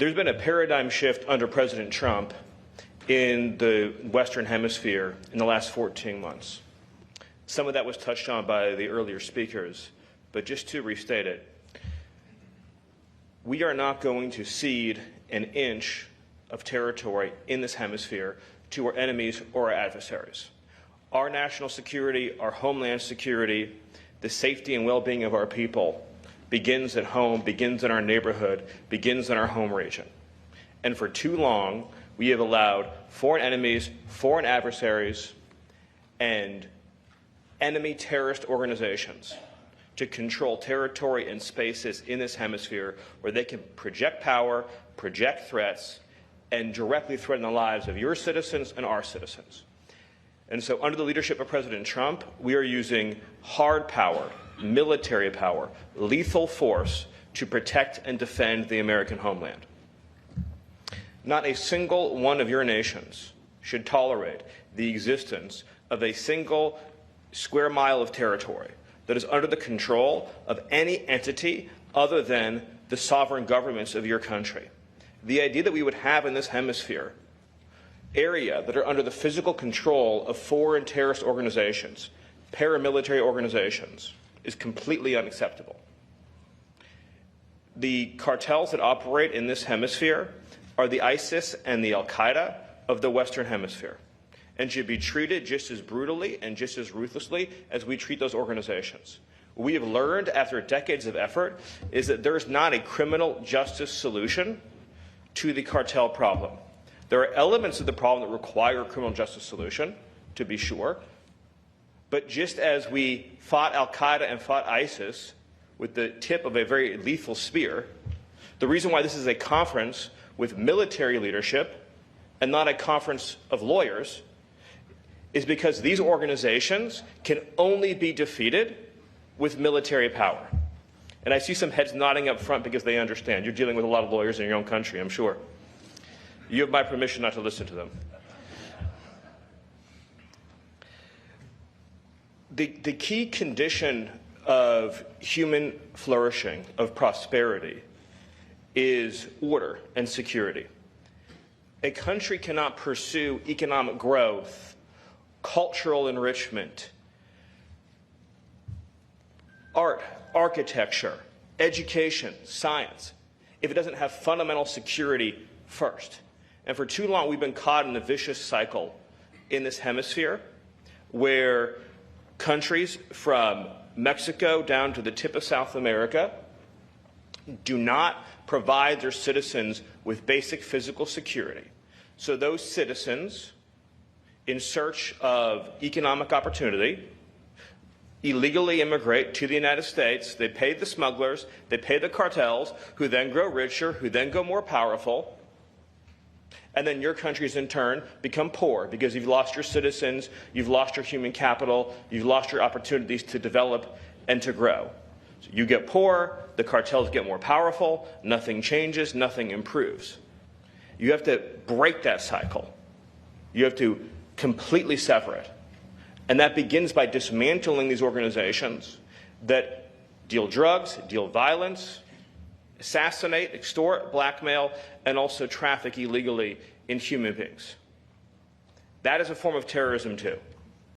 There's been a paradigm shift under President Trump in the Western Hemisphere in the last 14 months. Some of that was touched on by the earlier speakers, but just to restate it, we are not going to cede an inch of territory in this hemisphere to our enemies or our adversaries. Our national security, our homeland security, the safety and well-being of our people begins at home, begins in our neighborhood, begins in our home region. And for too long, we have allowed foreign enemies, foreign adversaries, and enemy terrorist organizations to control territory and spaces in this hemisphere where they can project power, project threats, and directly threaten the lives of your citizens and our citizens. And so under the leadership of President Trump, we are using hard power, military power, lethal force to protect and defend the American homeland. Not a single one of your nations should tolerate the existence of a single square mile of territory that is under the control of any entity other than the sovereign governments of your country. The idea that we would have in this hemisphere area that are under the physical control of foreign terrorist organizations, paramilitary organizations, is completely unacceptable. The cartels that operate in this hemisphere are the ISIS and the Al-Qaeda of the Western Hemisphere, and should be treated just as brutally and just as ruthlessly as we treat those organizations. What we have learned after decades of effort is that there is not a criminal justice solution to the cartel problem. There are elements of the problem that require a criminal justice solution, to be sure, but just as we fought Al-Qaeda and fought ISIS with the tip of a very lethal spear, the reason why this is a conference with military leadership and not a conference of lawyers is because these organizations can only be defeated with military power. And I see some heads nodding up front because they understand. You're dealing with a lot of lawyers in your own country, I'm sure. You have my permission not to listen to them. The key condition of human flourishing, of prosperity, is order and security. A country cannot pursue economic growth, cultural enrichment, art, architecture, education, science, if it doesn't have fundamental security first. And for too long, we've been caught in a vicious cycle in this hemisphere where countries from Mexico down to the tip of South America do not provide their citizens with basic physical security. So those citizens, in search of economic opportunity, illegally immigrate to the United States. They pay the smugglers, they pay the cartels, who then grow richer, who then go more powerful. And then your countries, in turn, become poor because you've lost your citizens, you've lost your human capital, you've lost your opportunities to develop and to grow. So you get poor, the cartels get more powerful, nothing changes, nothing improves. You have to break that cycle. You have to completely sever it. And that begins by dismantling these organizations that deal drugs, deal violence, assassinate, extort, blackmail, and also traffic illegally in human beings. That is a form of terrorism too.